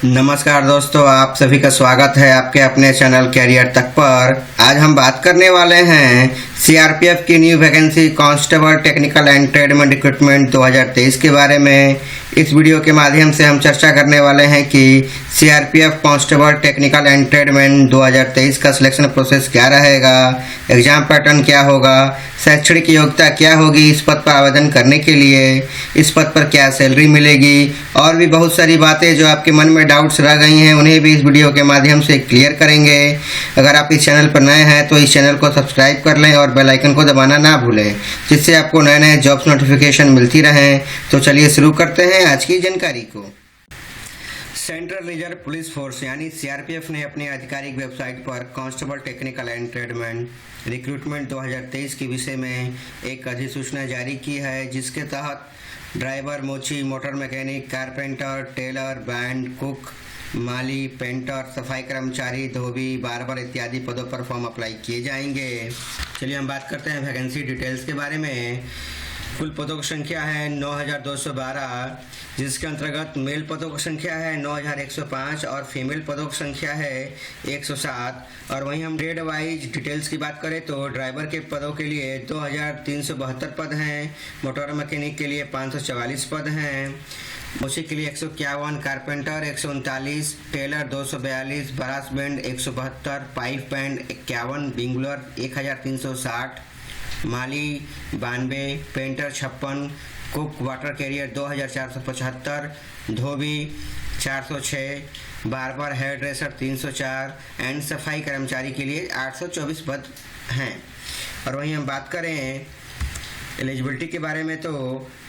नमस्कार दोस्तों, आप सभी का स्वागत है आपके अपने चैनल कैरियर तक पर। आज हम बात करने वाले हैं सीआरपीएफ की new vacancy constable technical and ट्रेडमेंट recruitment 2023 के बारे में। इस वीडियो के माध्यम से हम चर्चा करने वाले हैं कि सीआरपीएफ कांस्टेबल टेक्निकल एंड ट्रेडमेंट 2023 का सिलेक्शन प्रोसेस क्या रहेगा, एग्जाम पैटर्न क्या होगा, शैक्षणिक योग्यता क्या होगी इस पद पर आवेदन करने के लिए, इस पद पर क्या सैलरी मिलेगी और भी बहुत सारी बातें जो आपके मन में डाउट्स रह गई हैं उन्हें भी इस वीडियो के माध्यम से क्लियर करेंगे। अगर आप इस चैनल पर नए हैं तो इस चैनल को सब्सक्राइब कर लें और बेल आइकन को दबाना ना भूलें, जिससे आपको नए नए जॉब्स नोटिफिकेशन मिलती रहें। तो चलिए शुरू करते हैं आज की जानकारी को। सेंट्रल रिजर्व पुलिस फोर्स यानी सीआरपीएफ ने अपनी आधिकारिक वेबसाइट पर कांस्टेबल टेक्निकल एंड ट्रेडमेंट रिक्रूटमेंट 2023 के विषय में एक अधिसूचना जारी की है, जिसके तहत ड्राइवर, मोची, motor mechanic, carpenter, tailor, band, cook, माली, पेंटर, सफाई कर्मचारी, धोबी, बार्बर इत्यादि पदों पर फॉर्म अप्लाई किए जाएंगे। चलिए हम बात करते हैं वैकेंसी डिटेल्स के बारे में। कुल पदों की संख्या है 9212, जिसके अंतर्गत मेल पदों की संख्या है 9105 और फीमेल पदों की संख्या है 107। और वहीं हम ग्रेड वाइज डिटेल्स की बात करें तो ड्राइवर के पदों के लिए 2372 पद हैं, मोटर मैकेनिक के लिए 544 पद हैं, मोची के लिए 151, carpenter 139, tailor 242, brass band 172, pipe band 51, bugler 1360, माली 92, पेंटर 56, कुक वाटर कैरियर 2475, धोबी 406, बार्बर हेयर ड्रेसर 304 एंड सफाई कर्मचारी के लिए 824 पद हैं। और वहीं हम बात करें एलिजिबिलिटी के बारे में तो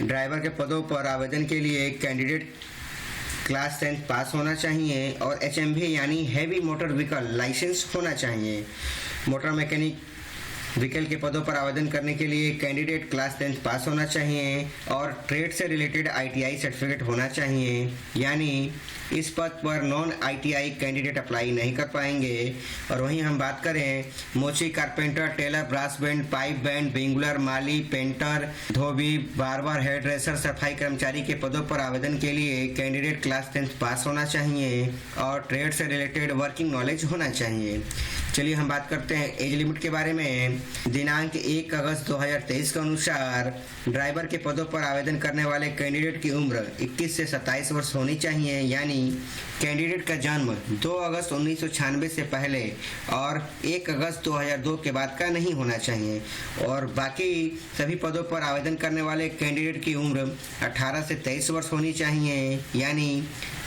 ड्राइवर के पदों पर आवेदन के लिए कैंडिडेट क्लास 10 पास होना चाहिए और एचएमवी यानी हैवी मोटर व्हीकल लाइसेंस होना चाहिए। मोटर मैकेनिक व्हीकल के पदों पर आवेदन करने के लिए कैंडिडेट क्लास 10 पास होना चाहिए और ट्रेड से रिलेटेड आईटीआई सर्टिफिकेट होना चाहिए, यानी इस पद पर नॉन आईटीआई कैंडिडेट अप्लाई नहीं कर पाएंगे। और वहीं हम बात करें मोची, carpenter, tailor, brass band, pipe band, bugler, माली, पेंटर, धोबी, बार्बर, हेयर ड्रेसर, सफाई कर्मचारी के पदों पर आवेदन के लिए कैंडिडेट क्लास 10 पास होना चाहिए और ट्रेड से रिलेटेड वर्किंग नॉलेज होना चाहिए। चलिए हम बात करते हैं एज लिमिट के बारे में। दिनांक 1 अगस्त 2023 के अनुसार ड्राइवर के पदों पर आवेदन करने वाले कैंडिडेट की उम्र 21 से 27 वर्ष होनी चाहिए, यानी कैंडिडेट का जन्म 2 अगस्त 1996 से पहले और 1 अगस्त 2002 के बाद का नहीं होना चाहिए। और बाकी सभी पदों पर आवेदन करने वाले कैंडिडेट की उम्र 18 से 23 वर्ष होनी चाहिए, यानी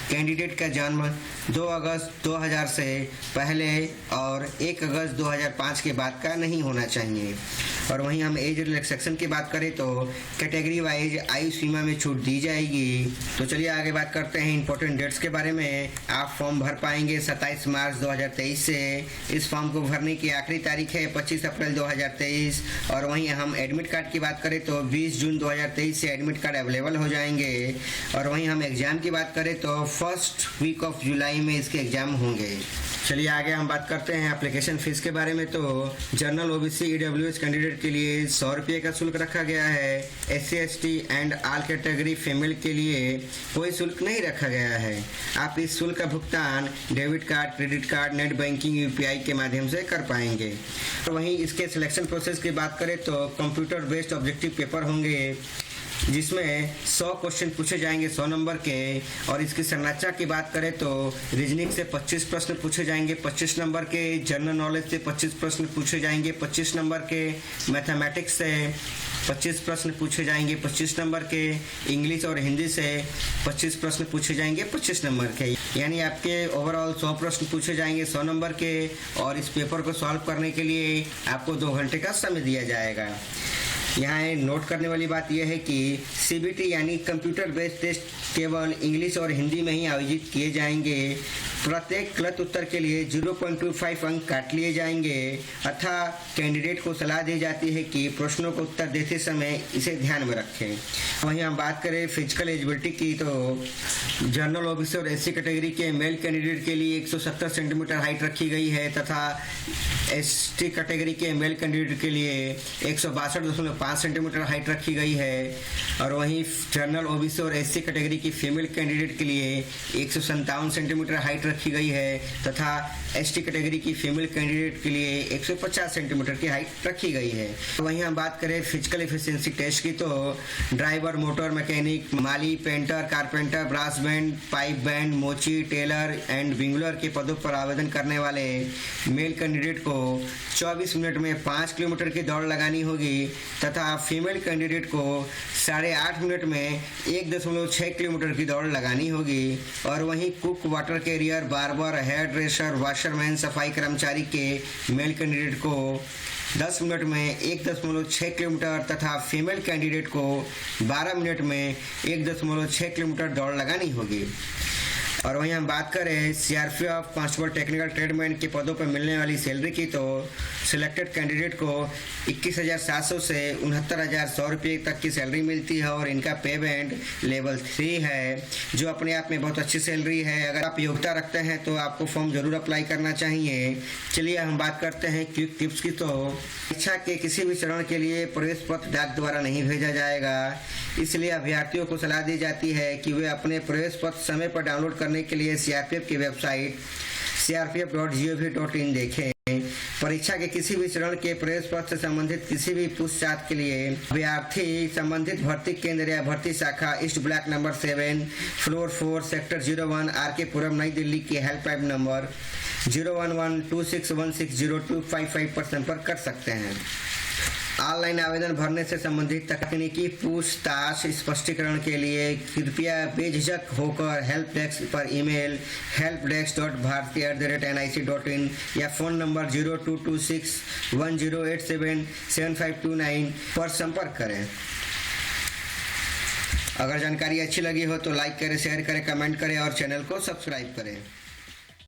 कैंडिडेट का जन्म 2 अगस्त 2000 से पहले और 1 अगस्त 2005 के बाद का नहीं होना चाहिए। और वहीं हम एज रिलैक्सेशन की बात करें तो कैटेगरी वाइज आयु सीमा में छूट दी जाएगी। तो चलिए आगे बात करते हैं इंपॉर्टेंट डेट्स के बारे में। आप फॉर्म भर पाएंगे 27 मार्च 2023 से। इस फॉर्म को भरने की आखिरी तारीख है 25 अप्रैल 2023। और वहीं हम एडमिट कार्ड की बात करें तो 20 जून 2023 से एडमिट कार्ड अवेलेबल हो जाएंगे। और वहीं हम एग्ज़ाम की बात करें तो फर्स्ट वीक ऑफ जुलाई में इसके एग्ज़ाम होंगे। चलिए आगे हम बात करते हैं एप्लीकेशन फ़ीस के बारे में। तो जनरल ओबीसी ईडब्ल्यूएस कैंडिडेट के लिए 100 रुपये का शुल्क रखा गया है। SC ST and all category female के लिए कोई शुल्क नहीं रखा गया है। आप इस शुल्क का भुगतान debit card, credit card, net banking, UPI के माध्यम से कर पाएंगे। तो वहीं इसके सिलेक्शन प्रोसेस की बात करें तो कंप्यूटर बेस्ड ऑब्जेक्टिव पेपर होंगे, जिसमें 100 क्वेश्चन पूछे जाएंगे 100 नंबर के। और इसकी संरचना की बात करें तो रीजनिंग से 25 प्रश्न पूछे जाएंगे 25 नंबर के, जनरल नॉलेज से 25 प्रश्न पूछे जाएंगे 25 नंबर के, मैथमेटिक्स से 25 प्रश्न पूछे जाएंगे 25 नंबर के, इंग्लिश और हिंदी से 25 प्रश्न पूछे जाएंगे 25 नंबर के, यानी आपके ओवरऑल 100 प्रश्न पूछे जाएंगे 100 नंबर के। और इस पेपर को सॉल्व करने के लिए आपको 2 घंटे का समय दिया जाएगा। यहाँ नोट करने वाली बात यह है कि सीबीटी यानी कंप्यूटर बेस्ड टेस्ट केवल इंग्लिश और हिंदी में ही आयोजित किए जाएंगे। प्रत्येक गलत उत्तर के लिए 0.25 अंक काट लिए जाएंगे तथा कैंडिडेट को सलाह दी जाती है कि प्रश्नों को उत्तर देते समय इसे ध्यान में रखें। वहीं हम बात करें फिजिकल एलिजिबिलिटी की, तो जनरल ओबीसी और एससी कैटेगरी के मेल कैंडिडेट के लिए 170 सेंटीमीटर हाइट रखी गई है तथा एसटी कैटेगरी के मेल कैंडिडेट के लिए 162.5 सेंटीमीटर हाइट रखी गई है। और वहीं जनरल ओबीसी और एससी कैटेगरी की फीमेल कैंडिडेट के लिए 157 सेंटीमीटर हाइट रखी गई है तथा एसटी कैटेगरी की फीमेल कैंडिडेट के लिए 150 सेंटीमीटर की हाइट रखी गई है। वहीं हम बात करें फिजिकल एफिशिएंसी टेस्ट की, तो ड्राइवर, मोटर मैकेनिक, माली, painter, carpenter, brass band, pipe band, मोची, टेलर एंड विंगलर के पदों पर आवेदन करने वाले मेल कैंडिडेट को 24 मिनट में 5 किलोमीटर की दौड़ लगानी होगी तथा फीमेल कैंडिडेट को 8.5 मिनट में 1.6 किलोमीटर की दौड़ लगानी होगी। और वहीं cook, water carrier, barber, hair dresser, washerman, सफाई कर्मचारी के मेल कैंडिडेट को 10 मिनट में 1.6 किलोमीटर तथा फीमेल कैंडिडेट को 12 मिनट में 1.6 किलोमीटर दौड़ लगानी होगी। और वहीं हम बात करें सीआरपीएफ कांस्टेबल टेक्निकल ट्रेडमैन के पदों पर मिलने वाली सैलरी की, तो सिलेक्टेड कैंडिडेट को 21,700 से 69,100 रुपये तक की सैलरी मिलती है और इनका पे बैंड लेवल 3 है, जो अपने आप में बहुत अच्छी सैलरी है। अगर आप योग्यता रखते हैं तो आपको फॉर्म जरूर अप्लाई करना चाहिए। चलिए हम बात करते हैं क्विक टिप्स की, तो परीक्षा के किसी भी चरण के लिए प्रवेश पत्र डाक द्वारा नहीं भेजा जाएगा, इसलिए अभ्यर्थियों को सलाह दी जाती है कि वे अपने प्रवेश पत्र समय पर डाउनलोड करने के लिए सीआरपीएफ की वेबसाइट crpf.gov.in देखें। परीक्षा के किसी भी चरण के प्रवेश पत्र से संबंधित किसी भी पूछताछ के लिए अभ्यर्थी संबंधित भर्ती केंद्र या भर्ती शाखा east block number 7 floor 4 sector 01 RK पुरम नई दिल्ली के हेल्पलाइन नंबर 01126160255 पर संपर्क कर सकते हैं। ऑनलाइन आवेदन भरने से संबंधित तकनीकी पूछताछ स्पष्टीकरण के लिए कृपया बेझिझक होकर हेल्प डेस्क पर ईमेल helpdesk.bharti@nic.in या फ़ोन नंबर 022610877529 पर संपर्क करें। अगर जानकारी अच्छी लगी हो तो लाइक करें, शेयर करें, कमेंट करें और चैनल को सब्सक्राइब करें।